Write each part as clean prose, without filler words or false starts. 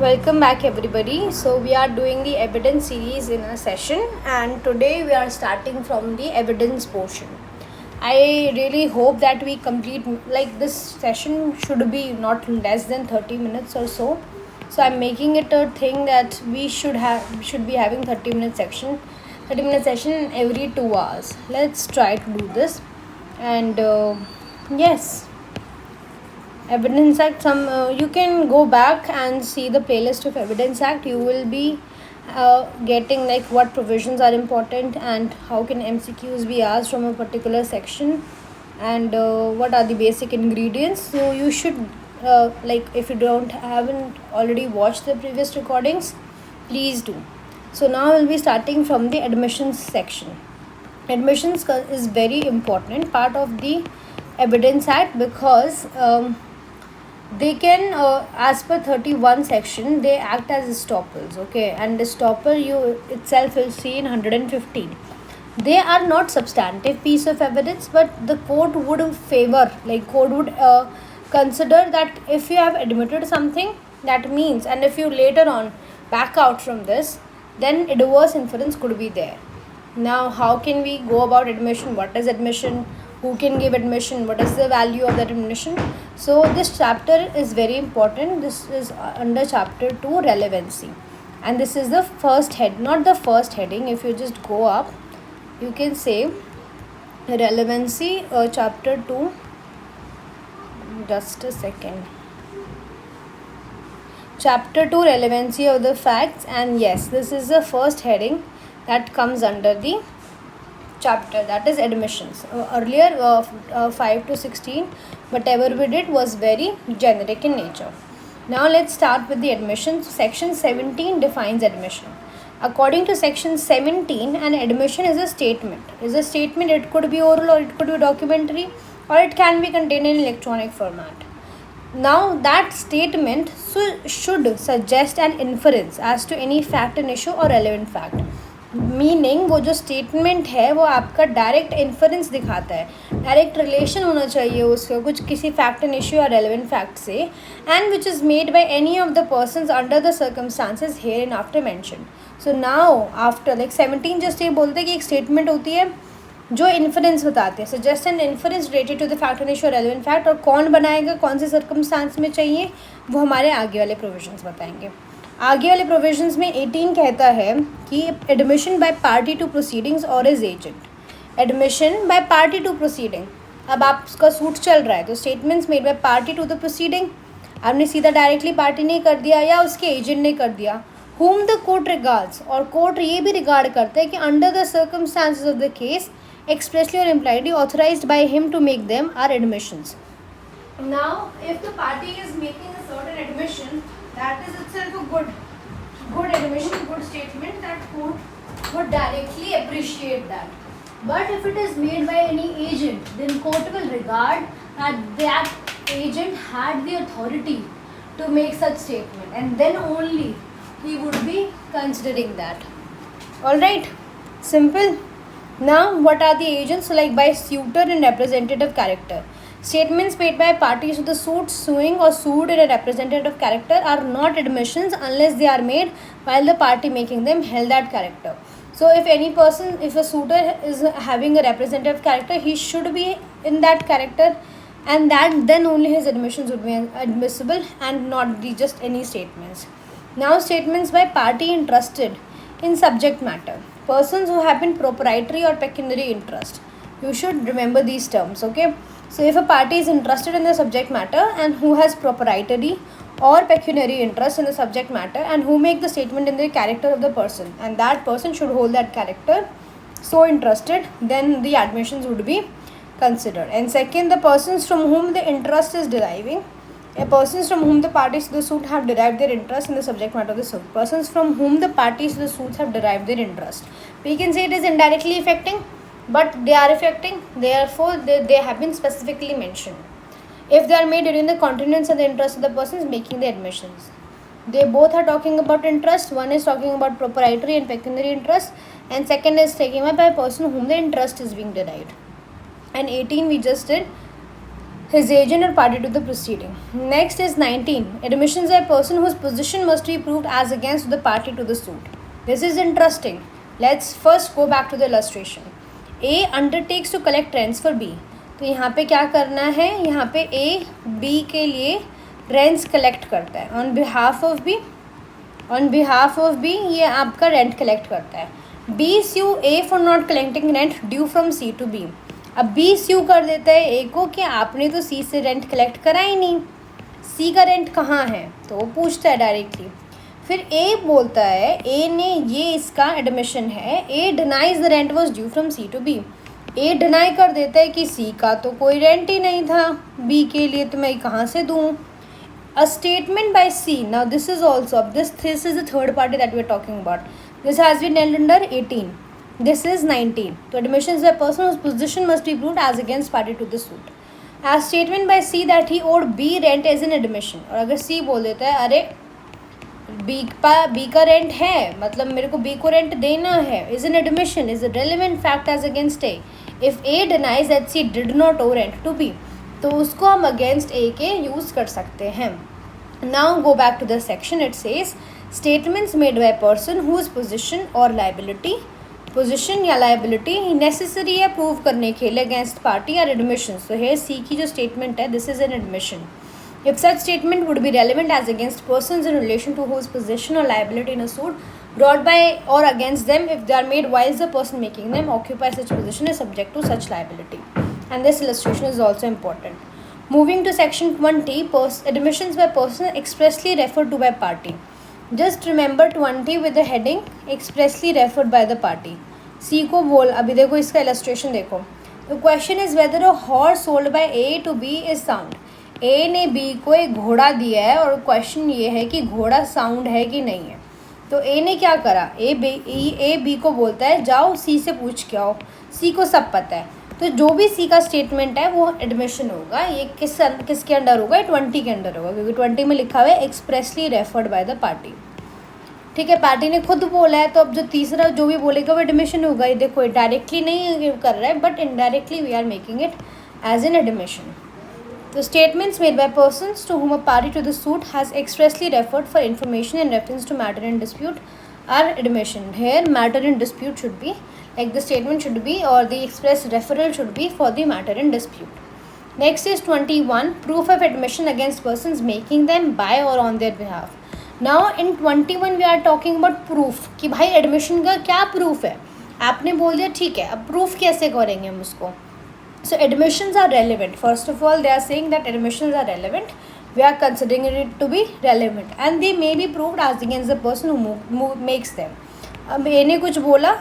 Welcome back, everybody. So, we are doing the evidence series in a session, and today we are starting from the evidence portion. I really hope that we complete, like, this session should be not less than 30 minutes or so. So, I'm making it a thing that we should be having 30 minute session every 2 hours. Let's try to do this. And yes, Evidence Act, you can go back and see the playlist of Evidence Act. You will be getting like what provisions are important and how can MCQs be asked from a particular section, and what are the basic ingredients. So you should like, if you haven't already watched the previous recordings, please do. So now we'll be starting from the admissions section. Admissions is very important part of the Evidence Act because they can, as per 31 section, they act as estoppels, okay, and estoppel you itself will see in 115. They are not substantive piece of evidence, but the court would favor, like court would consider that if you have admitted something, that means, and if you later on back out from this, then adverse inference could be there. Now, how can we go about admission? What is admission? Who can give admission? What is the value of that admission? So this chapter is very important. This is under chapter 2, relevancy, and this is the first head, not the first heading. If you just go up, you can say relevancy, chapter 2. Just a second. Chapter 2, relevancy of the facts, and yes, this is the first heading that comes under the chapter, that is admissions. Earlier 5 to 16, whatever we did was very generic in nature. Now let's start with the admissions. Section 17 defines admission. According to section 17, an admission is a statement. It could be oral or it could be documentary, or it can be contained in electronic format. Now that statement should suggest an inference as to any fact and issue or relevant fact. Meaning वो जो statement है वो आपका direct inference दिखाता है, direct relation होना चाहिए उसका कुछ किसी फैक्ट एंड इश्यू या रेलेवेंट फैक्ट से, and which is made by any of the persons under the circumstances here and after mention. So now after like 17 just ये बोलते हैं कि एक स्टेटमेंट होती है जो इन्फरेंस बताते हैं, suggest an inference related to the fact and issue relevant fact, और कौन बनाएगा, कौन से सर्कमस्टांस में चाहिए, वो हमारे आगे वाले प्रोविजंस बताएंगे. आगे वाले प्रोविजंस में 18 कहता है कि admission by party to proceedings or is agent. Admission by party to proceeding, अब आपका सूट चल रहा है तो statements made by party to the proceeding, आपने सीधा डायरेक्टली पार्टी नहीं कर दिया या उसके एजेंट ने कर दिया. whom the court regards, और कोर्ट ये भी रिगार्ड करता है कि under the circumstances of the case expressly or impliedly authorized by him to make them are admissions. Now, if the party is making a certain admission, that is itself a good admission, good statement, that court would directly appreciate that. But if it is made by any agent, then court will regard that agent had the authority to make such statement, and then only he would be considering that. Alright, simple. Now, what are the agents? So, like by suitor and representative character. Statements made by parties to the suit, suing, or sued in a representative character are not admissions unless they are made while the party making them held that character. So, if a suitor is having a representative character, he should be in that character, and that then only his admissions would be admissible and not just any statements. Now, statements by party interested in subject matter. Persons who have been proprietary or pecuniary interest. You should remember these terms, okay? So if a party is interested in the subject matter and who has proprietary or pecuniary interest in the subject matter and who make the statement in the character of the person, and that person should hold that character so interested, then the admissions would be considered. And second, the persons from whom the interest is deriving. Persons from whom the parties to the suit have derived their interest in the subject matter of the suit. Persons from whom the parties to the suits have derived their interest. We can say it is indirectly affecting, but they are affecting. Therefore, they have been specifically mentioned. If they are made during the continuance of the interest of the persons making the admissions. They both are talking about interest. One is talking about proprietary and pecuniary interest, and second is taken by a person whom the interest is being derived. And 18 we just did his agent or party to the proceeding. Next is 19. Admissions by a person whose position must be proved as against the party to the suit. This is interesting. Let's first go back to the illustration. A undertakes to collect rents for B. तो यहाँ पे क्या करना है, यहाँ पे A B के लिए rents collect करता है on behalf of B. On behalf of B ये आपका rent collect करता है. B sue A for not collecting rent due from C to B. अब B स्यू कर देता है A को कि आपने तो C से रेंट कलेक्ट करा ही नहीं, C का रेंट कहाँ है, तो वो पूछता है डायरेक्टली. फिर A बोलता है A ने ये इसका एडमिशन है, A denies the rent was due from C to B. A deny कर देता है कि C का तो कोई रेंट ही नहीं था B के लिए, तो मैं कहाँ से दूँ. A statement by C. Now this is also this is the third party that we are talking about. This has been held under 18. This is 19. So admissions by a person whose position must be proved as against party to the suit. As statement by C that he owed B rent as an admission. और अगर C बोल देता है अरे B का rent है, मतलब मेरे को B को रेंट देना है, is an admission, is a relevant fact as against A. If A denies that C did not owe rent to B, तो उसको हम against A के use कर सकते हैं. Now go back to the section. It says statements made by a person whose position or liability, position या liability necessary है prove करने के लिए अगेंस्ट पार्टी और एडमिशन. सो है सी की जो स्टेटमेंट है, this is an admission. If such statement would be relevant as against persons in relation to whom position or liability in a suit brought by or against them if they are made वाइज the person making them occupy such position is subject to such liability. And this illustration is also important. Moving to section 20, admissions by person expressly referred to by party. Just remember 20 with the heading expressly referred by the party. C को बोल, अभी देखो इसका illustration देखो. The question is whether a horse sold by A to B is sound. A ने B को एक घोड़ा दिया है और क्वेश्चन ये है कि घोड़ा साउंड है कि नहीं है. तो ए ने क्या करा, ए बी को बोलता है जाओ सी से पूछ के आओ. सी को सब पता है, तो जो भी सी का स्टेटमेंट है वो एडमिशन होगा. ये किसके अंडर होगा, 20 के अंडर होगा, क्योंकि 20 में लिखा हुआ है expressly referred by the party. ठीक है, पार्टी ने खुद बोला है, तो अब जो तीसरा जो भी बोलेगा वो एडमिशन होगा. ये देखो डायरेक्टली नहीं कर रहा है, but indirectly we are making it as an admission. The statements made by persons to whom a party to the suit has expressly referred for information in reference to matter in dispute are admission. Here matter in dispute should be, like the statement should be, or the express referral should be for the matter in dispute. Next is 21, proof of admission against persons making them by or on their behalf. Now in 21 we are talking about proof, कि भाई admission का क्या proof है. आपने बोल दिया ठीक है, अब प्रूफ कैसे करेंगे हम उसको. So admissions are relevant. First of all, they are saying that admissions are relevant. We are considering it to be relevant, and they may be proved as against the person who makes them. अब ए ने कुछ बोला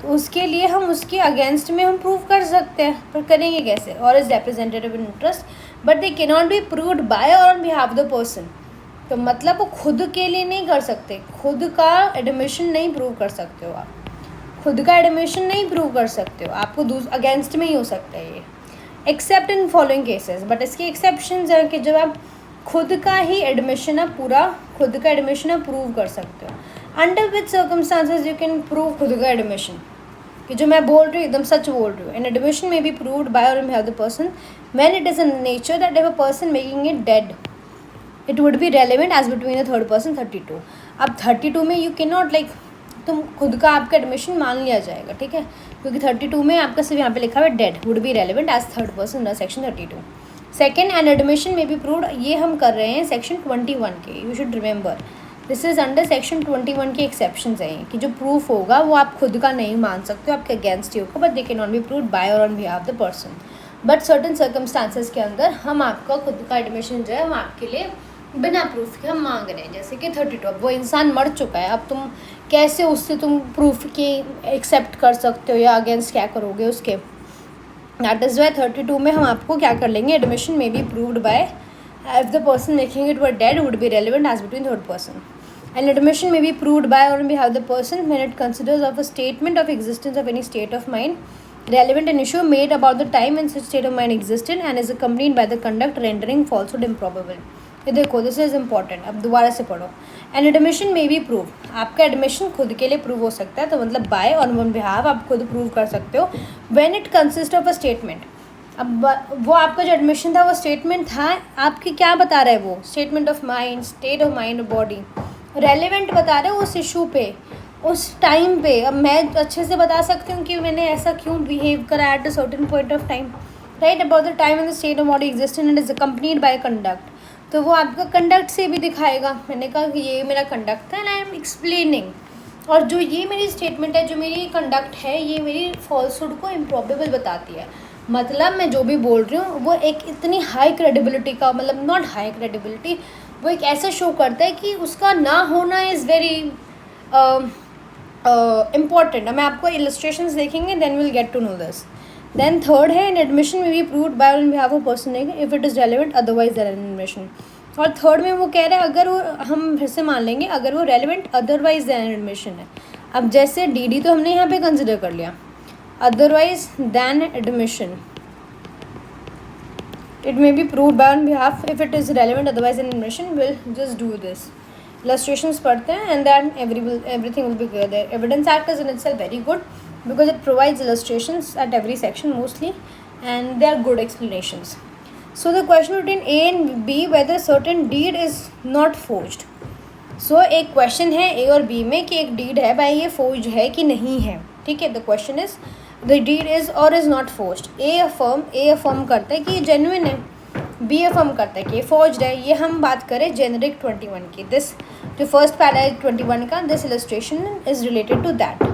तो उसके लिए हम उसके against में हम प्रूव कर सकते हैं, पर करेंगे कैसे. और is representative in interest, but they can not be proved by or on behalf the person. तो मतलब वो खुद के लिए नहीं कर सकते, खुद का एडमिशन नहीं प्रूव कर सकते हो आप, खुद का एडमिशन नहीं प्रूव कर सकते हो, आपको अगेंस्ट में ही हो सकता है ये, accept in following cases. But इसके एक्सेप्शंस हैं कि जब आप खुद का ही एडमिशन आप पूरा खुद का एडमिशन आप प्रूव कर सकते हो. Under which circumstances you can prove खुद का एडमिशन, कि जो मैं बोल रही हूँ एकदम सच बोल रही हूँ. एन एडमिशन में बी प्रूव्ड बाय और behalf the person when it is in nature that if a person making it dead it would be relevant as between a third person 32. अब 32 में यू कैन नॉट लाइक तुम खुद का आपका admission मान लिया जाएगा, ठीक है, क्योंकि 32 में आपका सिर्फ यहाँ पे लिखा हुआ है dead would be relevant as third person under section 32. Second, an admission में बी प्रूव्ड, ये हम कर रहे हैं सेक्शन 21 के. You should remember this is under section 21 के एक्सेप्शंस हैं कि जो प्रूफ होगा वो आप खुद का नहीं मान सकते हो, आपके अगेंस्ट ही होगा, but they can not be proved by or on behalf the person. But certain circumstances के अंदर हम आपका खुद का एडमिशन जो है हम आपके लिए बिना प्रूफ के हम मांग रहे हैं. जैसे कि 32, अब वो इंसान मर चुका है, अब तुम कैसे उससे तुम प्रूफ की एक्सेप्ट कर सकते हो या अगेंस्ट क्या करोगे उसके. दैट इज़ वाई 32 में हम आपको क्या कर लेंगे, एडमिशन में be proved by if the person making it were dead would be relevant as between third person. And admission में बी प्रूव्ड बाय और we have the person when it considers of a statement of existence of any state of mind relevant an issue made about the time when such state of mind existed and is accompanied by the conduct rendering falsehood improbable. ये देखो this is important, अब दोबारा से पढ़ो. N admission में भी prove, आपका admission खुद के लिए प्रूव हो सकता है, तो मतलब बाय ऑन वन बिहाफ आप खुद प्रूव कर सकते हो. When it consist of a statement, अब वो आपका जो एडमिशन था वो स्टेटमेंट था, आपकी क्या बता रहा है वो, statement of mind, state of mind, body, relevant बता रहे हो उस इशू पे, उस टाइम पे। अब मैं अच्छे से बता सकती हूँ कि मैंने ऐसा क्यों बिहेव करा at a certain point of time, right, about the time and the state of body existent and is accompanied by conduct. तो वो आपका कंडक्ट से भी दिखाएगा। मैंने कहा कि ये मेरा कंडक्ट है एंड आई एम एक्सप्लेनिंग, और जो ये मेरी स्टेटमेंट है, जो मेरी कंडक्ट है, ये मेरी फॉल्सहुड को इम्प्रॉबेबल बताती है। मतलब मैं जो भी बोल रही हूँ वो एक इतनी हाई क्रेडिबिलिटी का, मतलब नॉट हाई क्रेडिबिलिटी, वो एक ऐसा शो करता है कि उसका ना होना इज़ वेरी इम्पॉर्टेंट। मैं आपको इलस्ट्रेशंस देखेंगे, then will get to know this. Then third है, इन एडमिशन में be proved by on behalf of person if it is relevant, otherwise then admission. और थर्ड में वो कह रहा है अगर वो, हम फिर से मान लेंगे, अगर वो रेलिवेंट अदरवाइज देन एडमिशन है। अब जैसे डी तो हमने यहाँ पे कंसिडर कर लिया, otherwise then admission, it may be proved by on behalf if it is relevant, otherwise in admission will just do this illustrations पढ़ते हैं and then everything will be clear. The evidence act is in itself very good because it provides illustrations at every section mostly and they are good explanations. So the question between A and B whether certain deed is not forged. So एक question है A और B में कि एक deed है भाई, ये forged है कि नहीं है, ठीक है। The question is the deed is or is not forged. A affirm करता है कि ये genuine है, B affirm करता है कि ये forged है। ये हम बात करें generic 21 की, this जो first पैरा है 21 का, this illustration is related to that.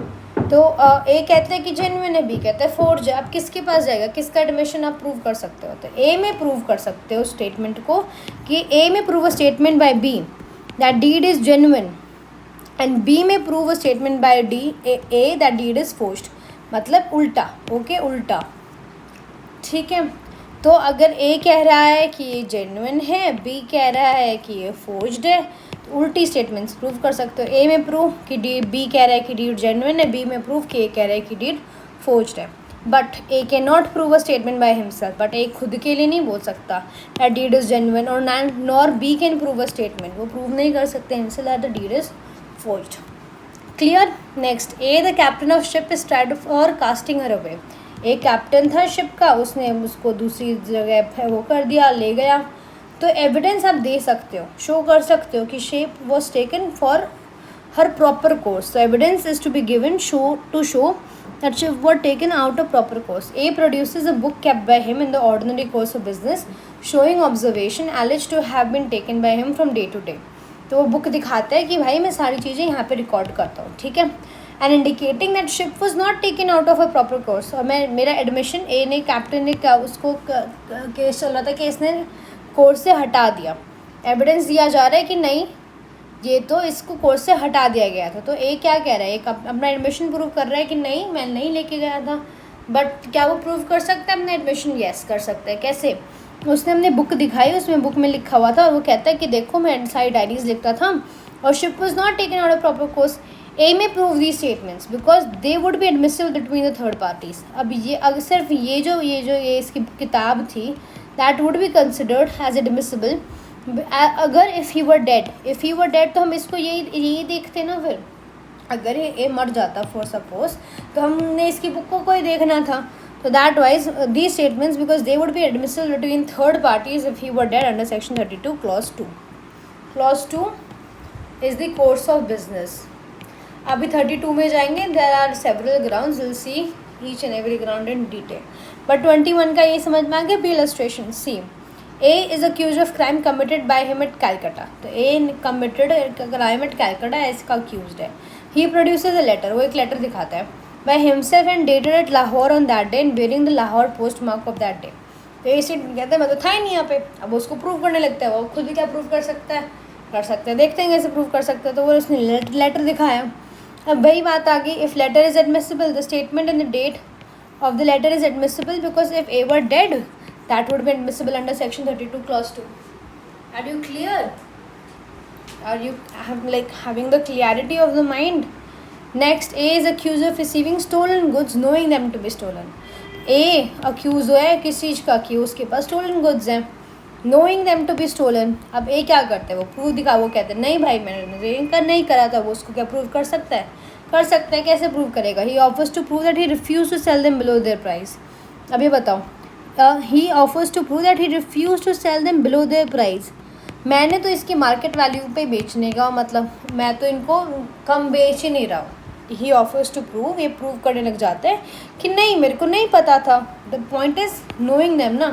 तो A कहते हैं कि genuine है, B कहता है forged है। अब किसके पास जाएगा, किसका एडमिशन आप प्रूव कर सकते हो, तो A में प्रूव कर सकते हो स्टेटमेंट को, कि A में prove a statement bye B that deed is genuine and B में prove a statement bye A that deed is forged। मतलब उल्टा, ओके, उल्टा, ठीक है। तो अगर A कह रहा है कि ये जेन्युइन है, B कह रहा है कि ये फोर्ज्ड है, तो उल्टी स्टेटमेंट्स प्रूव कर सकते हो। A में प्रूव कि B कह रहा है कि डीड जेन्युइन है, B में प्रूव कि A कह रहा है कि डीड फोर्ज्ड है। But A can not prove a statement by himself, but A खुद के लिए नहीं बोल सकता दैट डीड इज जेन्युइन, और nor B can prove a statement, वो प्रूव नहीं कर सकते himself that the deed is forged. Clear. Next, A the captain of ship is tried for casting her away. एक कैप्टन था ship का, उसने उसको दूसरी जगह वो कर दिया, ले गया। तो एविडेंस आप दे सकते हो, शो कर सकते हो कि ship was taken for her proper course. So evidence is to be given to show that ship was taken out of proper course. A produces a book kept by him in the ordinary course of business, showing observation alleged to have been taken by him from day to day. तो वो book दिखाता है कि भाई मैं सारी चीज़ें यहाँ पे रिकॉर्ड करता हूँ, ठीक है। And indicating that ship was not taken out of a proper course. और मेरा एडमिशन ए ने, कैप्टन ने क्या, उसको केस चल रहा था कि इसने कोर्स से हटा दिया। एविडेंस दिया जा रहा है कि नहीं, ये तो इसको कोर्स से हटा दिया गया था। तो ए क्या कह रहा है, एक अपना एडमिशन प्रूव कर रहा है कि नहीं, मैं नहीं लेके गया था। बट क्या वो प्रूव कर सकता है अपना एडमिशन? यस, कर सकता है। कैसे? उसने हमने बुक दिखाई, उसमें बुक में लिखा हुआ था, और वो कहता है कि देखो मैं सारी डायरीज लिखता था, और ship was not taken out of proper course. A में prove the statements because they would be admissible between the third parties. अब ये अगर सिर्फ ये इसकी किताब थी, that would be considered as admissible अगर इफ़ ही वर डेड तो हम इसको यही देखते ना। फिर अगर ए मर जाता फॉर सपोज, तो हमने इसकी बुक को कोई देखना था। तो that wise the statements because they would be admissible between third parties if he were dead under section 32 clause 2। Clause 2 is the course of business. अभी 32 में जाएंगे, there are several grounds, will see each and every ground in detail. But 21 का ये समझ में आ गया। B illustration. C, A is accused of crime committed by him at Calcutta. तो A committed crime at Calcutta, इसका accused है। He produces a letter, वो एक letter दिखाता है, by himself and dated at Lahore on that day and bearing the Lahore postmark of that day. तो ये seat कहते हैं मैं तो था ही नहीं यहाँ पे। अब उसको प्रूव करने लगता है, वो खुद भी क्या प्रूव कर सकता है? कर सकते हैं, देखते हैं कैसे प्रूव कर सकते हैं। तो वो उसने लेटर दिखाया। अब वही बात आ गई, if letter is admissible the statement and the date of the letter is admissible because if A were dead, that would be admissible under section 32 clause 2. Are you clear? Are you having the clarity of the mind? Next, A is accused of receiving stolen goods knowing them to be stolen. A accused है किस चीज़ का कि उसके पास stolen goods हैं, knowing them to be stolen. अब A क्या करते हैं, वो प्रूव दिखा, वो कहते हैं नहीं भाई मैंने नहीं करा था। वो उसको क्या प्रूव कर सकता है? कर सकता है। कैसे प्रूव करेगा? He offers to prove that he refuse to sell them below their price. अब ये बताओ, he offers to prove that he refuse to sell them below their price. मैंने तो इसकी मार्केट वैल्यू पे बेचने का मतलब, मैं तो इनको कम बेच ही नहीं रहा हूँ। ही ऑफर्स टू प्रूव, ये प्रूव करने लग जाते हैं कि नहीं मेरे को नहीं पता था। The point is knowing them ना,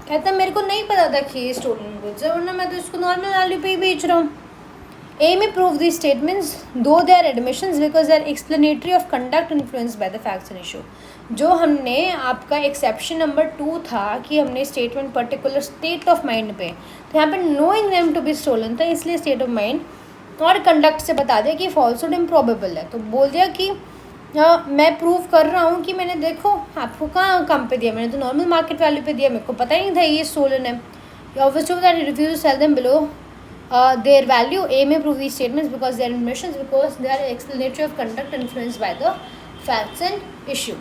कहता है मेरे को नहीं पता था कि ये स्टोलन गुड्स है, वरना मैं तो इसको नॉर्मल वैल्यू पे ही बेच रहा हूँ। A may prove these statements though they are admissions because they are explanatory of conduct influenced by the facts and issue। जो हमने आपका एक्सेप्शन नंबर 2 था कि हमने statement particular state of mind पे, तो यहाँ पे knowing them to be stolen था, इसलिए स्टेट ऑफ माइंड और कंडक्ट से बता दिया कि फॉल्सहुड इम्प्रॉबेबल है। तो बोल दिया कि मैं प्रूव कर रहा हूँ कि मैंने देखो आपको कहाँ कम पे दिया, मैंने तो नॉर्मल मार्केट वैल्यू पे दिया, मेरे को पता ही नहीं था ये स्टोलन है। Obviously that refuse to sell them below their value। A may prove these statements because they are admissions because they are explanatory of conduct influenced by the facts and issue।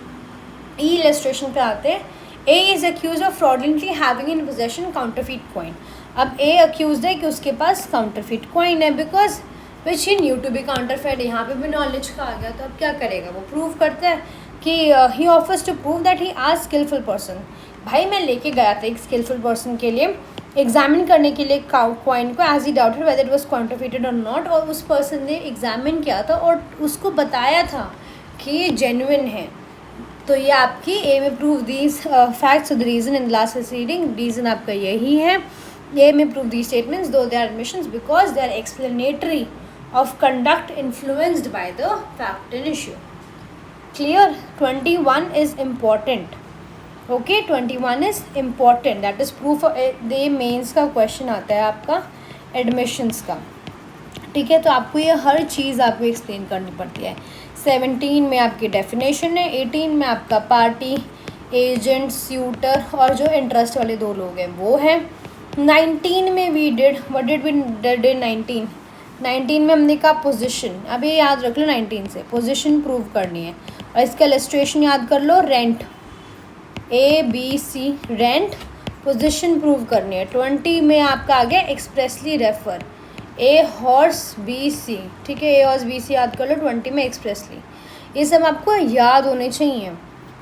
E illustration पे आते हैं। A is accused of fraudulently having in possession counterfeit coin। अब A accused है कि उसके पास counterfeit coin है because which he knew to be counterfeit। यहाँ पे भी knowledge का आ गया, तो अब क्या करेगा, वो prove करता है कि he offers to prove that he asked skillful person। भाई मैं लेके गया था एक skillful person के लिए एग्जामिन करने के लिए कॉइन को, as he doubted whether it was counterfeited or not, और उस पर्सन ने एग्जामिन किया था और उसको बताया था कि ये जेन्युइन है। तो ये आपकी ए में prove these facts. The reason in last proceeding, reason आपका यही है। ए में प्रूव दीज स्टेटमेंट्स दो they are admissions because they are explanatory of conduct influenced by the fact and issue. Clear? 21 is important. Okay, 21 is important, that is proof. ये mains का question आता है आपका एडमिशन्स का, ठीक है। तो आपको ये हर चीज़ आपको एक्सप्लेन करनी पड़ती है। 17 में आपकी डेफिनेशन है, 18 में आपका पार्टी, एजेंट, स्यूटर और जो इंटरेस्ट वाले दो लोग हैं वो है। 19 में we did what did we did in 19 में हमने कहा पोजीशन। अब ये याद रख लो 19 से पोजीशन प्रूव करनी है, और इसका इलस्ट्रेशन याद कर लो, rent ABC, rent, position prove करनी है। 20 में आपका आ गया expressly refer, A horse BC, ठीक है, A हॉर्स BC याद कर लो 20 में एक्सप्रेसली। ये सब आपको याद होने चाहिए।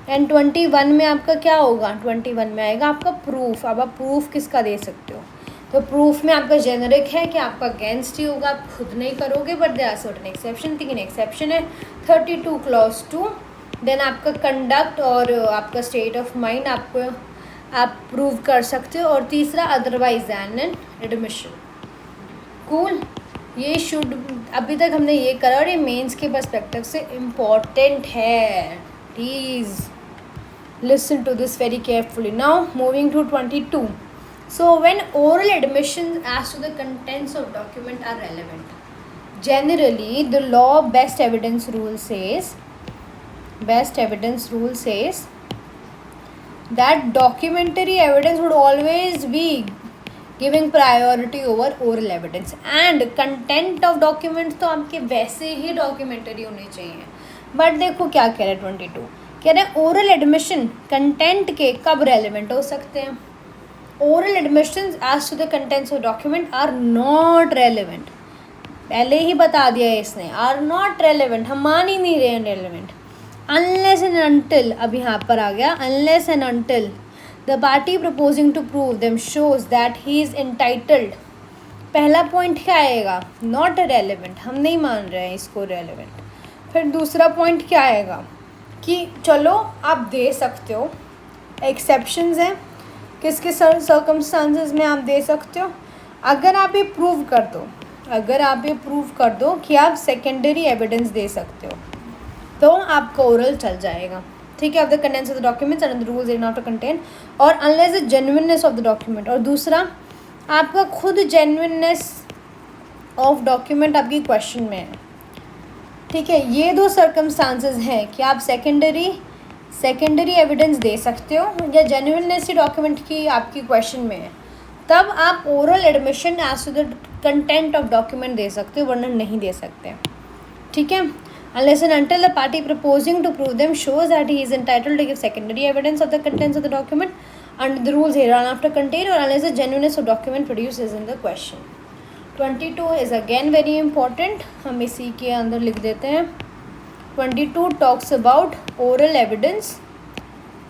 एंड 21 में आपका क्या होगा, 21 में आएगा आपका प्रूफ। अब आप प्रूफ किसका दे सकते हो, तो प्रूफ में आपका जेनरिक है कि आपका अगेंस्ट ही होगा, आप खुद नहीं करोगे, but there are certain exception. 3 exception है, 32 क्लॉज 2। देन आपका कंडक्ट और आपका स्टेट ऑफ माइंड आपको आप प्रूव कर सकते हो, और तीसरा otherwise than an admission. Cool, ये शुड अभी तक हमने ये करा, और ये मेंस के पर्सपेक्टिव से इम्पॉर्टेंट है। Please listen to this very carefully. Now moving to 22। So when oral admission as to the contents of document are relevant, generally the law best evidence rule says that documentary evidence would always be giving priority over oral evidence, and content of documents तो आपके वैसे ही documentary होने चाहिए। But देखो क्या कह रहे हैं 22, कह रहे हैं ओरल एडमिशन कंटेंट के कब रेलिवेंट हो सकते हैं। Oral admissions as to the contents of document are not relevant, पहले ही बता दिया है इसने, आर नॉट रेलिवेंट, हम मान ही नहीं रहे हैं रेलिवेंट। अनलेस एंड अनटिल, अब यहाँ पर आ गया unless and until the party proposing to prove them shows that he is entitled. पहला पॉइंट क्या आएगा, नॉट रेलिवेंट, हम नहीं मान रहे हैं इसको रेलिवेंट। फिर दूसरा पॉइंट क्या आएगा कि चलो आप दे सकते हो, एक्सेप्शंस हैं, किसके सर्कमस्टांसेस में आप दे सकते हो, अगर आप ये प्रूव कर दो कि आप सेकेंडरी एविडेंस दे सकते हो तो आपका ओरल चल जाएगा, ठीक है। Of the contents of the documents and the rules they not to contain, or unless the genuineness of the document, और दूसरा आपका खुद जेन्युइननेस ऑफ डॉक्यूमेंट आपकी क्वेश्चन में है, ठीक है। ये दो सर्कमस्टांसेस हैं कि आप सेकेंडरी एविडेंस दे सकते हो या जेन्युइननेस ही डॉक्यूमेंट की आपकी क्वेश्चन में है, तब आप oral admission as to the content of document दे सकते हो, वरना नहीं दे सकते, ठीक है। Unless and until the party proposing to prove them shows that he is entitled to give secondary evidence of the contents of the document under the rules hereinafter contained, or unless the genuineness of document produced is in the question। 22 is again very important, हम इसी के अंदर लिख देते हैं। 22 talks about oral evidence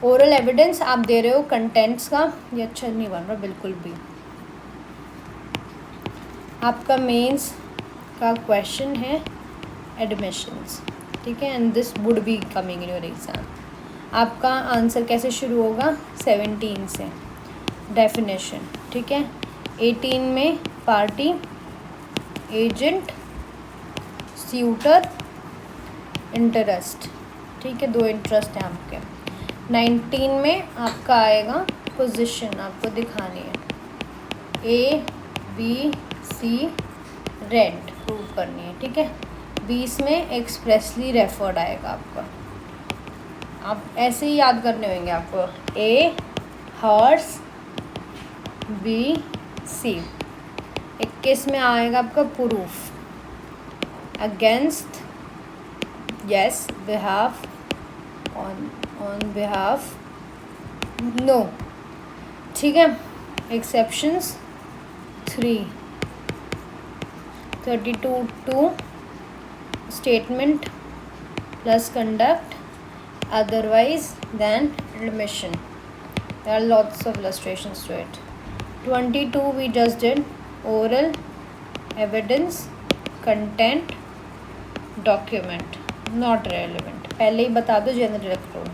oral evidence आप दे रहे हो कंटेंट्स का, ये अच्छा नहीं बन रहा बिल्कुल भी। आपका मेंस का क्वेश्चन है एडमिशंस, ठीक है, and this would be coming in your exam. आपका आंसर कैसे शुरू होगा? 17 से, डेफिनेशन, ठीक है। 18 में पार्टी, एजेंट, स्यूटर, इंटरेस्ट, ठीक है, 2 इंटरेस्ट हैं आपके। 19 में आपका आएगा पोजीशन, आपको दिखानी है, A B C, rent prove करनी है, ठीक है। 20 में एक्सप्रेसली रेफर्ड आएगा आपका, आप ऐसे ही याद करने होंगे आपको, ए हॉर्स, बी सी। 21 में आएगा आपका proof, against, yes, behalf, on behalf, no, ठीक है। Exceptions 3। 32 two statement plus conduct otherwise than admission. There are lots of illustrations to it. 22 we just did, oral evidence, content, document, not relevant. पहले ही बता दो, general रख लो।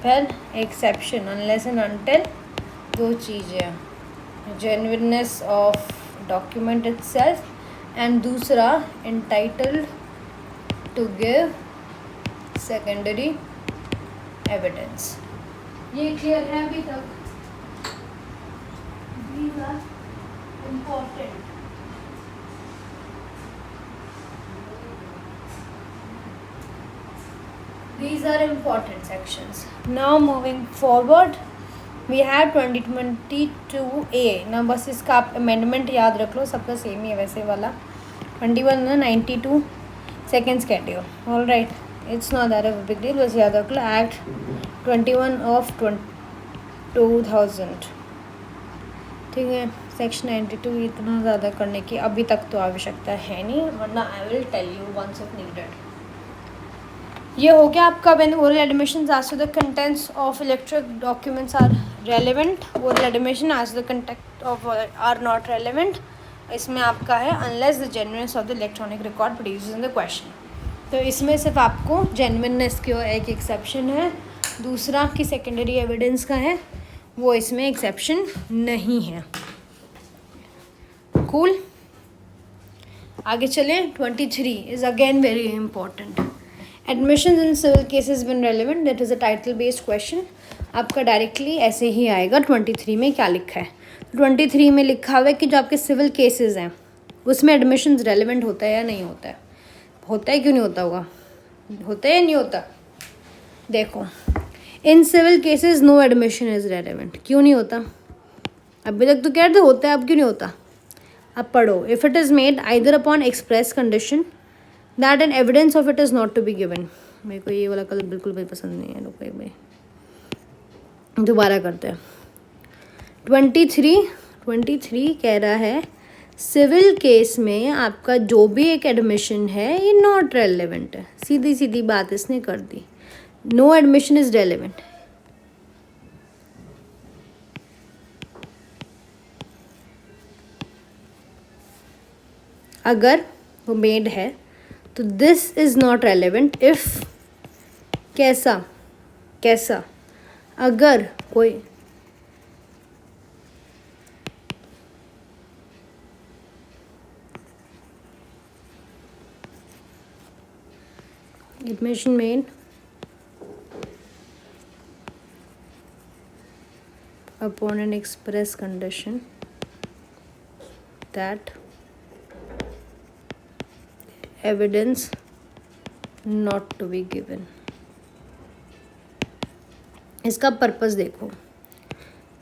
फिर exception, unless and until, 2 चीज़ें, genuineness of document itself and दूसरा entitled to give secondary evidence. ये clear है अभी तक? These are important. These are important sections. Now moving forward, we have 2022A. ना बस इसका आप अमेंडमेंट याद रख लो, सबका सेम ही है वैसे वाला। 21 ना 92 second schedule, all right, it's not that of big deal, बस याद रख लो। एक्ट 21 ऑफ 2000, ठीक है। सेक्शन 92, इतना ज़्यादा करने की अभी तक तो आवश्यकता है नहीं, वरना I will tell you once if needed. ये हो गया आपका when oral admissions as to the contents of electric documents are relevant, oral admission as the content of are not relevant. इसमें आपका है unless the genuineness of the electronic record produced in the question. तो इसमें सिर्फ आपको genuineness की एक exception है, दूसरा कि सेकेंडरी एविडेंस का है, वो इसमें एक्सेप्शन नहीं है। कूल, आगे चलें। 23 is again very important, admission in civil cases been relevant, that is a title based question. आपका डायरेक्टली ऐसे ही आएगा। 23 में क्या लिखा है? 23 में लिखा हुआ है कि जो आपके सिविल केसेस हैं उसमें एडमिशन रेलिवेंट होता है या नहीं होता है? होता है, क्यों नहीं होता होगा? होता है या नहीं होता? देखो, in civil cases no admission is relevant. क्यों नहीं होता? अभी तक तो कह रहे थे होता है, अब क्यों नहीं होता? अब पढ़ो, if it is made either upon express condition that an evidence of it is not to be given. मेरे को ये वाला कलर बिल्कुल भी पसंद नहीं है, रुको भाई, दोबारा करते हैं। 23 कह रहा है सिविल केस में आपका जो भी एक एडमिशन है ये नॉट रेलिवेंट है। सीधी सीधी बात इसने कर दी, नो एडमिशन इज रेलिवेंट। अगर वो मेड है तो this is not relevant if, कैसा अगर कोई admission made upon an express condition that evidence not to be given। इसका पर्पस देखो,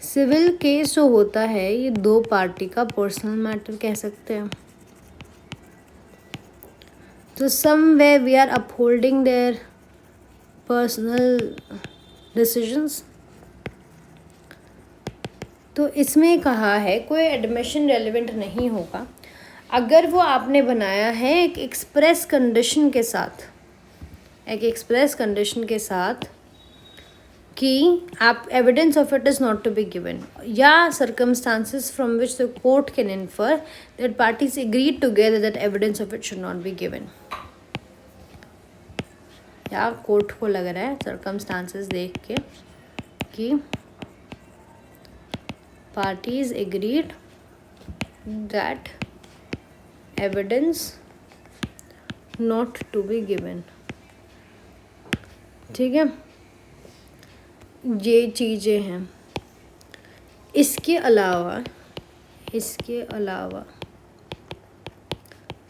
सिविल केस जो होता है ये 2 पार्टी का पर्सनल मैटर कह सकते हैं। तो somewhere we are upholding their personal decisions। तो इसमें कहा है कोई एडमिशन रेलिवेंट नहीं होगा अगर वो आपने बनाया है एक एक्सप्रेस कंडीशन के साथ, कि आप evidence of it is not to be given, या circumstances from which the court can infer that parties agreed together that evidence of it should not be given, या कोर्ट को लग रहा है circumstances देख के कि parties agreed that evidence not to be given. ठीक है, ये चीज़ें हैं. इसके अलावा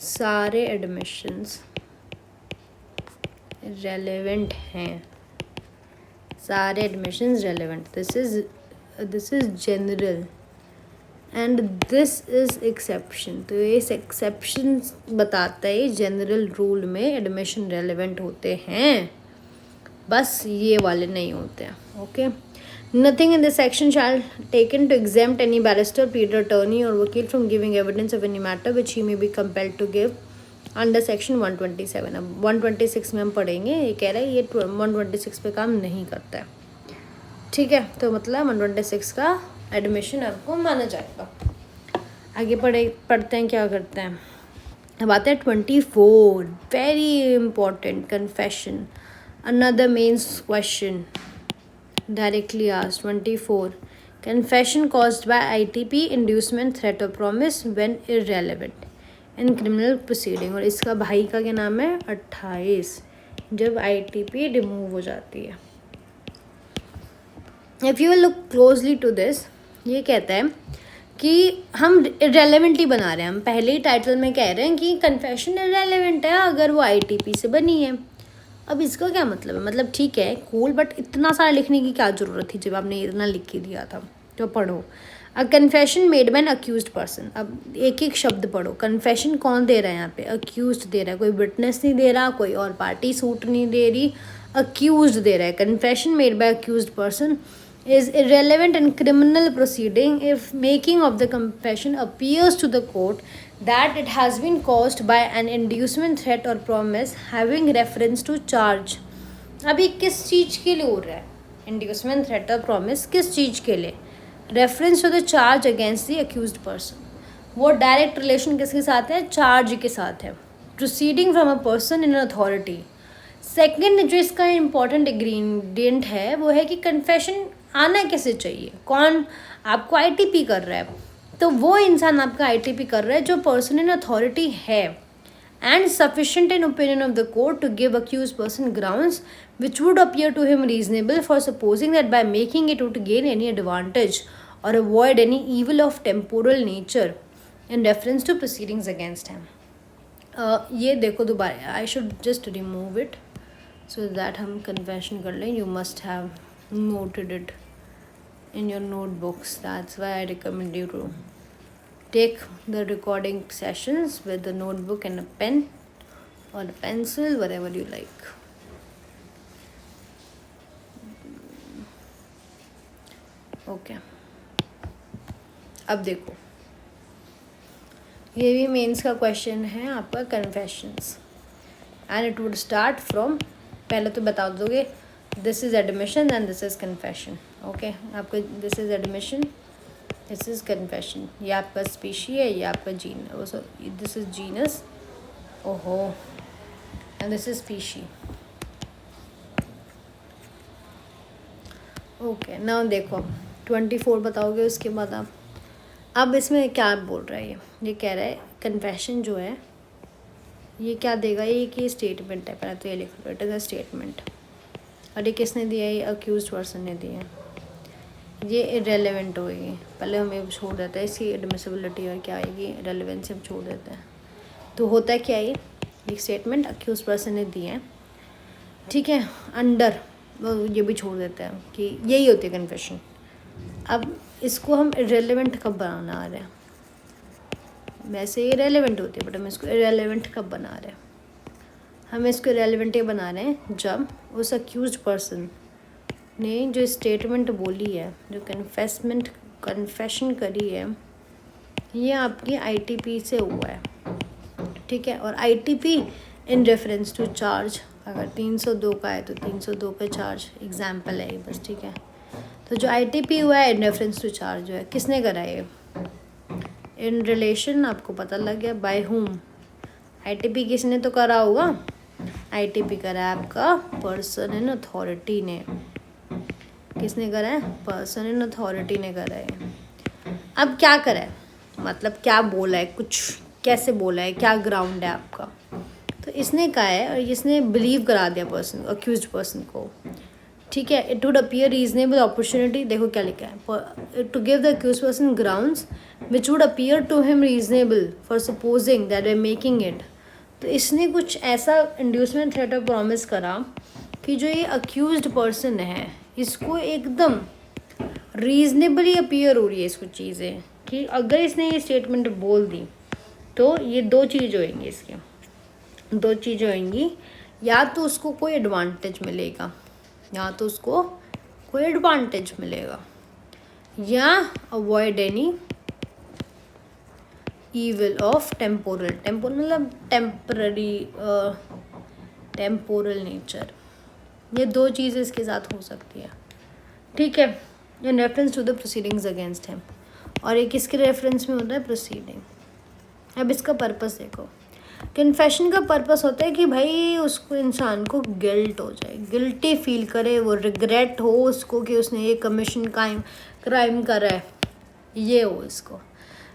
सारे एडमिशंस रेलेवेंट हैं, सारे admissions relevant. This is general and this is exception. तो ये एक्सेप्शन बताता है जनरल रूल में एडमिशन रेलेवेंट होते हैं, बस ये वाले नहीं होते हैं. Okay. Nothing in this section shall taken to exempt any barrister, pleader, attorney or वकील from giving evidence of any matter which he may be compelled to give under section 127. अब 126 में हम पढ़ेंगे. ये कह रहा है ये 126 पे काम नहीं करता है. ठीक है, तो मतलब 126 का एडमिशन आपको माना जाएगा. आगे पढ़ते हैं क्या करते हैं. अब आते हैं 24. Very important, confession. Another mains question directly asked. 24. Confession caused by ITP, inducement, threat or promise when irrelevant in criminal proceeding. और इसका भाई का क्या नाम है? 28, जब ITP रिमूव हो जाती है. If you look closely to this, ये कहता है कि हम irrelevant ही बना रहे हैं. हम पहले ही टाइटल में कह रहे हैं कि confession irrelevant है अगर वो ITP से बनी है. अब इसका क्या मतलब है? मतलब ठीक है, कूल, बट इतना सारा लिखने की क्या ज़रूरत थी जब आपने इतना लिख ही दिया था. तो पढ़ो. A confession made by an accused person. अब एक एक शब्द पढ़ो. कन्फेशन कौन दे रहा है यहाँ पे? अक्यूज्ड दे रहा है. कोई विटनेस नहीं दे रहा, कोई और पार्टी सूट नहीं दे रही, अक्यूज्ड दे रहा है. Confession made bye accused person is irrelevant in criminal proceeding if making of the confession appears to the court that it has been caused by an inducement, threat or promise having reference to charge. अभी किस चीज़ के लिए हो रहा है? Inducement, threat or promise किस चीज़ के लिए? Reference to the charge against the accused person. वो डायरेक्ट रिलेशन किसके साथ है? चार्ज के साथ है. Proceeding from a person in an authority. Second जो इसका इम्पॉर्टेंट इंग्रेडिएंट है वो है कि कन्फेशन आना कैसे चाहिए. कौन आपको ITP कर रहा है? तो वो इंसान आपका ITP कर रहा है जो पर्सन इन अथॉरिटी है and sufficient in opinion of the court to give accuse person grounds which would appear to him reasonable for supposing that by making it would gain any advantage or avoid any evil of temporal nature in reference to proceedings against him. ये देखो दोबारा. I should just remove it so that हम confession कर लें. You must have noted it in your notebooks. That's why I recommend you to take the recording sessions with a notebook and a pen or a pencil, whatever you like. Okay. अब देखो, ये भी mains का question है आपका, confessions. And it would start from, पहले तो बता दोगे this is admission and this is confession. Okay, आपका this is admission, this is confession. ये आपका स्पीशी है, ये आपका जीन, दिस इज़ जीनस, ओहो, and this is species. Okay, now देखो 24 बताओगे उसके बाद आप. अब इसमें क्या बोल रहा है? ये कह रहा है कन्फेशन जो है ये क्या देगा? ये कि स्टेटमेंट है. पहले तो ये लिख लो, इट इज़ अ स्टेटमेंट. और ये किसने दिया है? ये अक्यूज्ड पर्सन ने दिया है. ये इरेलेवेंट होगी. पहले हम ये छोड़ देते हैं, इसकी एडमिसिबिलिटी और क्या आएगी, रेलेवेंसी हम छोड़ देते हैं. तो होता है क्या, ये स्टेटमेंट अक्यूज्ड पर्सन ने दिया है. ठीक है, अंडर ये भी छोड़ देते हैं कि यही होती है कन्फेशन. अब इसको हम इरेलेवेंट कब बनाना आ रहे हैं? वैसे ये रेलेवेंट होती है, बट हम इसको इरेलेवेंट कब बना रहे हैं? हम इसको इरेलेवेंट ये बना रहे हैं जब उस अक्यूज्ड पर्सन ने जो स्टेटमेंट बोली है, जो कन्फेशन करी है, ये आपकी ITP से हुआ है. ठीक है, और ITP in reference to charge अगर 302 का है तो 302 पे चार्ज एग्जाम्पल है ये बस, ठीक है। तो जो ITP हुआ है इन रेफरेंस टू चार्ज जो है किसने करा है, इन रिलेशन, आपको पता लग गया बाय हुम। ITP किसने तो करा होगा, ITP करा है आपका पर्सन इन अथॉरिटी ने। किसने करा है, पर्सन इन अथॉरिटी ने करा है। अब क्या करा है, मतलब क्या बोला है, कुछ कैसे बोला है, क्या ग्राउंड है आपका। तो इसने कहा है और इसने बिलीव करा दिया पर्सन, अक्यूज्ड पर्सन को, ठीक है। It would appear reasonable opportunity, देखो क्या लिखा है, to give the accused person grounds which would appear to him reasonable for supposing that way making it. तो इसने कुछ ऐसा इंड्यूसमेंट थ्रेट और प्रॉमिस करा कि जो ये अक्यूज्ड पर्सन है इसको एकदम रीजनेबली अपीयर हो रही है इसको चीज़ें, कि अगर इसने ये स्टेटमेंट बोल दी तो ये दो चीज़ होएंगी, इसकी दो चीज़ें होएंगी, या तो उसको कोई एडवांटेज मिलेगा, या तो उसको कोई एडवांटेज मिलेगा, या avoid any evil of temporal, मतलब टेम्पररी टेम्पोरल नेचर। ये दो चीज़ें इसके साथ हो सकती है, ठीक है, in reference to the proceedings against him. और ये किसके रेफरेंस में होता है, प्रोसीडिंग। अब इसका पर्पस देखो, कन्फेशन का पर्पस होता है कि भाई उसको, इंसान को गिल्ट हो जाए, गिल्टी फील करे, वो रिग्रेट हो उसको कि उसने ये क्राइम करा है, ये हो इसको।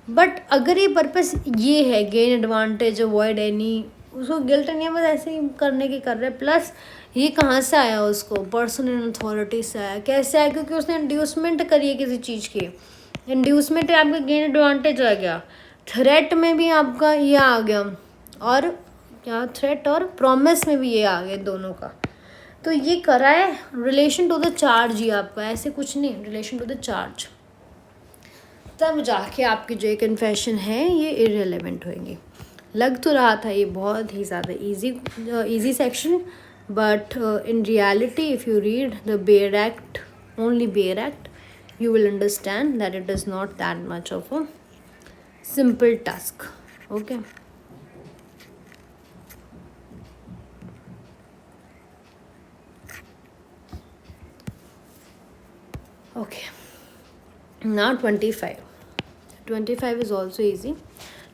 बट अगर ये पर्पस ये है गेन एडवांटेज, अवॉइड एनी, उसको गिल्ट नहीं है, बस ऐसे ही करने की कर रहे हैं। प्लस ये कहाँ से आया, उसको पर्सन इन अथॉरिटी से आया। कैसे आया, क्योंकि उसने इंड्यूसमेंट करी है किसी चीज़ की, इंड्यूसमेंट है आपका, गेन एडवांटेज आ गया, थ्रेट में भी आपका ये आ गया, और क्या थ्रेट और प्रॉमिस में भी ये आ गया दोनों का। तो ये करा है रिलेशन टू द चार्ज ही आपका, ऐसे कुछ नहीं, रिलेशन टू द चार्ज। तब जाके आपकी जो कन्फेशन है ये इररिलेवेंट होएंगी। लग तो रहा था ये बहुत ही ज़्यादा easy section, but in reality if you read the bare act, only bare act, you will understand that it is not that much of a simple task. Okay, now 25 is also easy.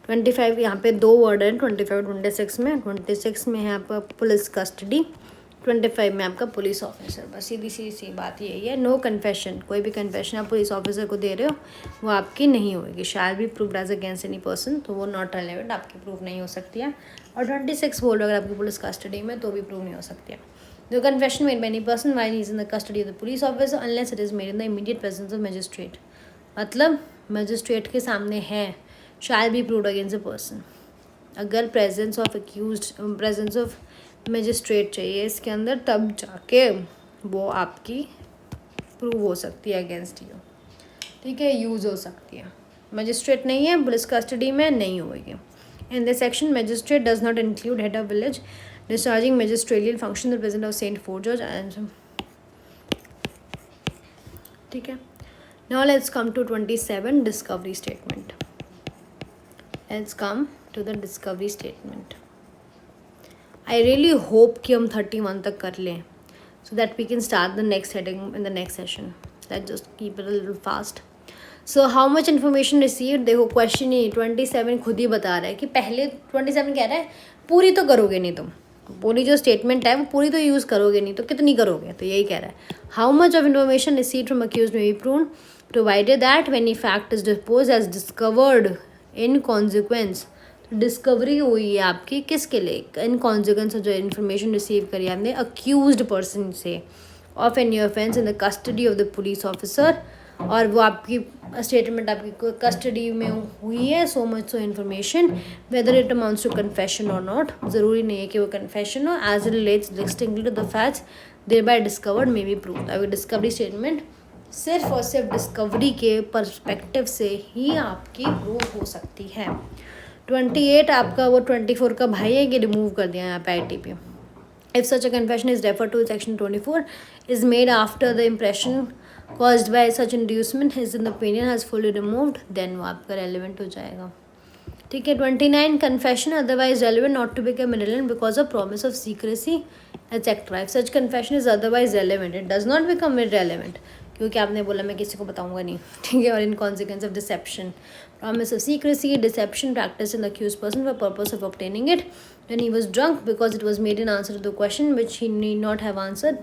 25 यहाँ पे दो word है, 25 26 में। 26 में है आपका police custody, 25 में आपका पुलिस ऑफिसर। बस सीधी सी बात यही है, नो कन्फेशन, कोई भी कन्फेशन आप पुलिस ऑफिसर को दे रहे हो वो आपकी नहीं होगी। Shall be proved as against any person, तो वो नॉट रेलेवेंट, आपकी प्रूव नहीं हो सकती है। और 26 बोल रहे हो अगर आपकी पुलिस कस्टडी में, तो भी प्रूव नहीं हो सकती है। The confession made by any person while he is in the custody of the police officer unless it is made in the immediate presence of magistrate, मतलब मजिस्ट्रेट के सामने है, शैल be proved against the person. अगर presence of magistrate चाहिए इसके अंदर, तब जाके वो आपकी प्रूव हो सकती है अगेंस्ट यू, ठीक है, यूज़ हो सकती है। मजिस्ट्रेट नहीं है, पुलिस कस्टडी में नहीं होगी। In this section magistrate does not include head of village discharging magisterial function the present of Saint Fort George and, ठीक है। Now let's come to 27 discovery statement. Let's come to the discovery statement. I really hope कि हम 31 तक कर लें, so that we can start the next heading in the next session. Let's just keep it a little fast. So how much information received, देखो question ही 27 खुद ही बता रहा है कि पहले 27 कह रहा है पूरी तो करोगे नहीं तुम, पूरी जो स्टेटमेंट है वो पूरी तो यूज़ करोगे नहीं, तो कितनी करोगे, तो यही कह रहा है। How much of information received from accused may be proved provided that when a fact is disposed as discovered in consequence. Discovery हुई है आपकी किसके लिए, इन कॉन्सिक्वेंस जो इन्फॉर्मेशन रिसीव करी आपने अक्यूज्ड पर्सन से of any offence in the custody of the police officer, और वो आपकी स्टेटमेंट आपकी कस्टडी में हुई है, so much so information whether it amounts to confession और नॉट, ज़रूरी नहीं है कि वो कन्फेशन हो, as it relates distinctly to the facts thereby discovered may be proved. अगर डिस्कवरी स्टेटमेंट सिर्फ और सिर्फ डिस्कवरी के पर्सपेक्टिव से ही आपकी प्रूव हो सकती है। 28 आपका वो 24 का भाई है कि रिमूव कर दिया यहाँ पे ITP। If such a confession is refer to section 24 is made after the impression caused by such inducement is in the opinion has fully removed, then वो आपका रेलिवेंट हो जाएगा। ठीक है. 29 confession otherwise relevant not to become irrelevant because of promise of secrecy etc. If such confession is otherwise relevant it does not become irrelevant क्योंकि आपने बोला मैं किसी को बताऊंगा नहीं. ठीक है. और in consequence of deception, promise of secrecy, deception practiced in the accused person for purpose of obtaining it when he was drunk because it was made in answer to the question which he need not have answered,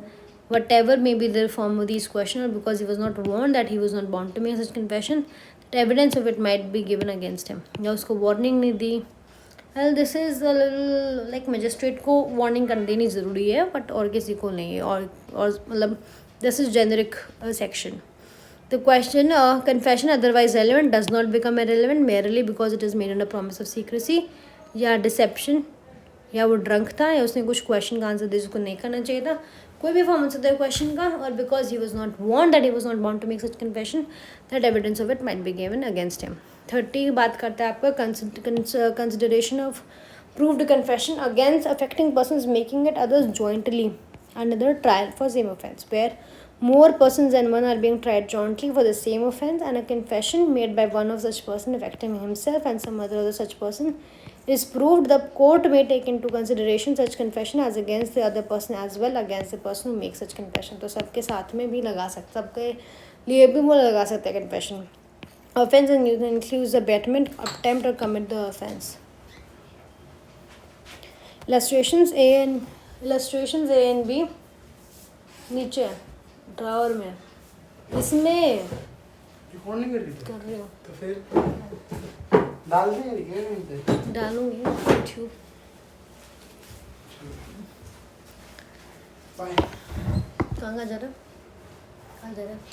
whatever may be the form of these questions, or because he was not warned that he was not bound to make such confession, that evidence of it might be given against him. या उसको warning नहीं दी. Well this is a little like magistrate को warning कर देनी ज़रूरी है but और किसी को नहीं है. और मतलब this is generic section. The question confession otherwise relevant does not become irrelevant merely because it is made under promise of secrecy या deception या वो ड्रंक था या उसने कुछ क्वेश्चन का आंसर दे जिसको नहीं करना चाहिए था. कोई भी फॉर्म हो सकता है क्वेश्चन का. और because he was not want that he was not bound to make such confession that evidence of it might be given against him. 30 बात करता है आपका consideration of proved confession against affecting persons making it others jointly another trial for same offense where more persons than one are being tried jointly for the same offense and a confession made by one of such person affecting himself and some other such person is proved, the court may take into consideration such confession as against the other person as well against the person who makes such confession. तो सबके साथ में भी लगा सकते, सबके लिए भी वो लगा सकते हैं confession. Offense includes abatement, attempt or commit the offense. Illustrations A and B नीचे ड्रावर में इसमें रिकॉर्डिंग कर रही हूँ. तो फिर डाल देंगे डालूंगी यूट्यूब. बाय. कहाँ जा रहा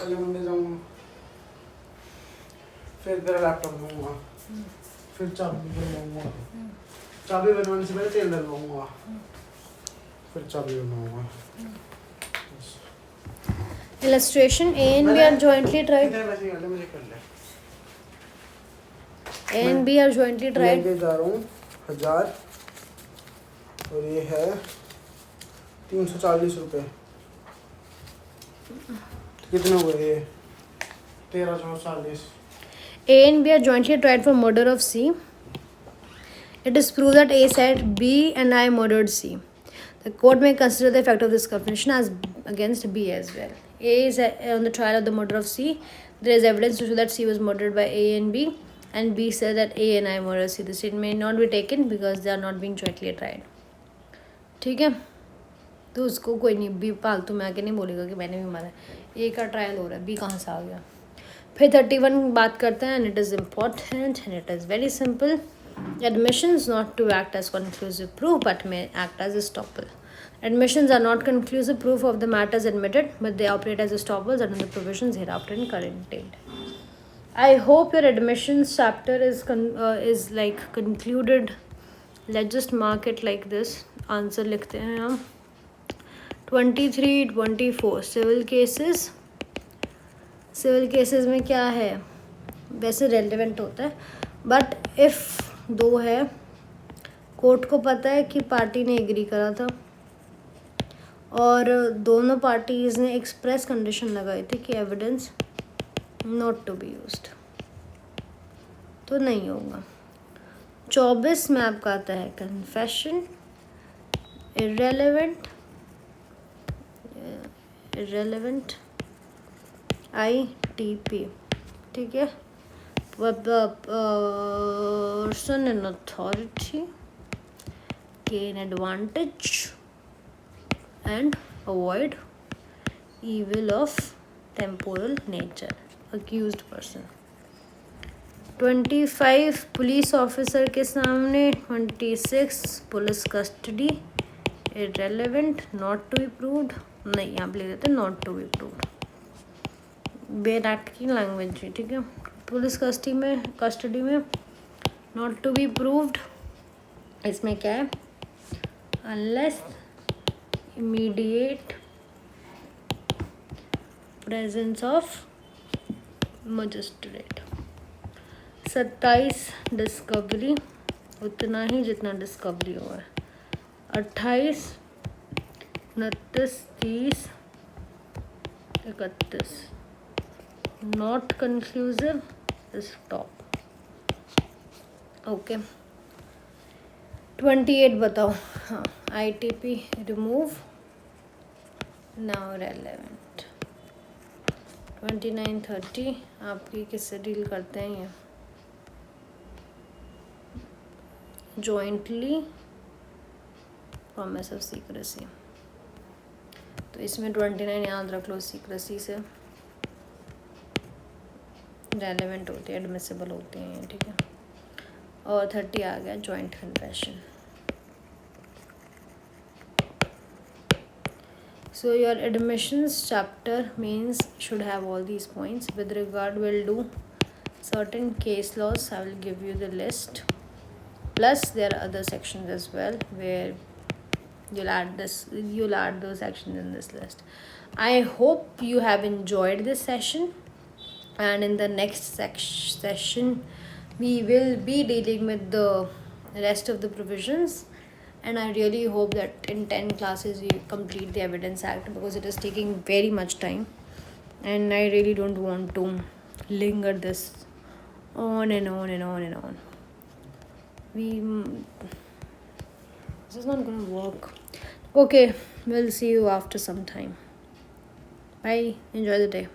कल मंदिर जाऊंगा फिर तेरा लैपटॉप लूंगा फिर चाबी बनवाऊंगा चाबी बनवाने से पहले तेल डलवाऊंगा फिर चाबी बनवाऊंगा. Illustration A and B are jointly tried. कितने पैसे निकाले मुझे कर ले. A and B are jointly tried. लेके जा रहा हूँ 1000 और ये है 340 रुपये. कितने हुए ये 1340. A and B are jointly tried for murder of C. It is proved that A said B and I murdered C. The court may consider the effect of this confession as against B as well. A is on the trial of the murder of C. There is evidence to show that C was murdered by A and B, and B said that A and I murdered C. The state may not be taken because they are not being jointly tried. ठीक है. तो उसको कोई नहीं B फालतू में आके नहीं बोलेगा कि मैंने भी मारा. ए का ट्रायल हो रहा है, बी कहाँ से आ गया. फिर 31 बात करते हैं. And it is important and it is very simple. Admissions not to act as conclusive proof but may act as estoppel. Admissions are not conclusive proof of the matters admitted, but they operate as estoppels under the provisions hereafter contained. I hope your admissions chapter is like concluded. Let's just mark it like this. Answer लिखते हैं हम. 23, 24 civil cases. Civil cases में क्या है? वैसे relevant होता है, but if दो है, कोर्ट को पता है कि पार्टी ने एग्री करा था और दोनों पार्टीज़ ने एक्सप्रेस कंडीशन लगाई थी कि evidence not to be used, तो नहीं होगा. 24 में आपका आता है कन्फेशन इररेलेवेंट ITP. ठीक है. Person in authority, gain advantage and avoid evil of temporal nature. Accused person. 25 police officer के सामने. 26 police custody irrelevant not to be proved. नहीं, यहाँ पे लिख देते not to be proved. Bed act की लैंग्वेज है. ठीक है. पुलिस कस्टडी में नॉट टू बी प्रूव्ड. इसमें क्या है? Unless immediate presence of magistrate. 27 discovery, उतना ही जितना डिस्कवरी हुआ है. 28, 29, 30, 31 नॉट कंक्लूसिव. स्टॉप. ओके 28 बताओ. हाँ, ITP remove. Now relevant. 29 30 आपकी किससे डील करते हैं ये? Jointly promise of secrecy. तो इसमें 29 याद रख लो, सीक्रेसी से रेलेवेंट होते हैं, एडमिसिबल होते हैं. ठीक है. और 30 आ गया joint confession. So your admissions chapter means should have all these points. With regard, we'll do certain case laws. I will give you the list. Plus there are other sections as well where you'll add those sections in this list. I hope you have enjoyed this session, and in the next session we will be dealing with the rest of the provisions. And I really hope that in 10 classes you complete the Evidence Act, because it is taking very much time and I really don't want to linger this on and on and on and on. This is not going to work. Okay, we'll see you after some time. Bye. Enjoy the day.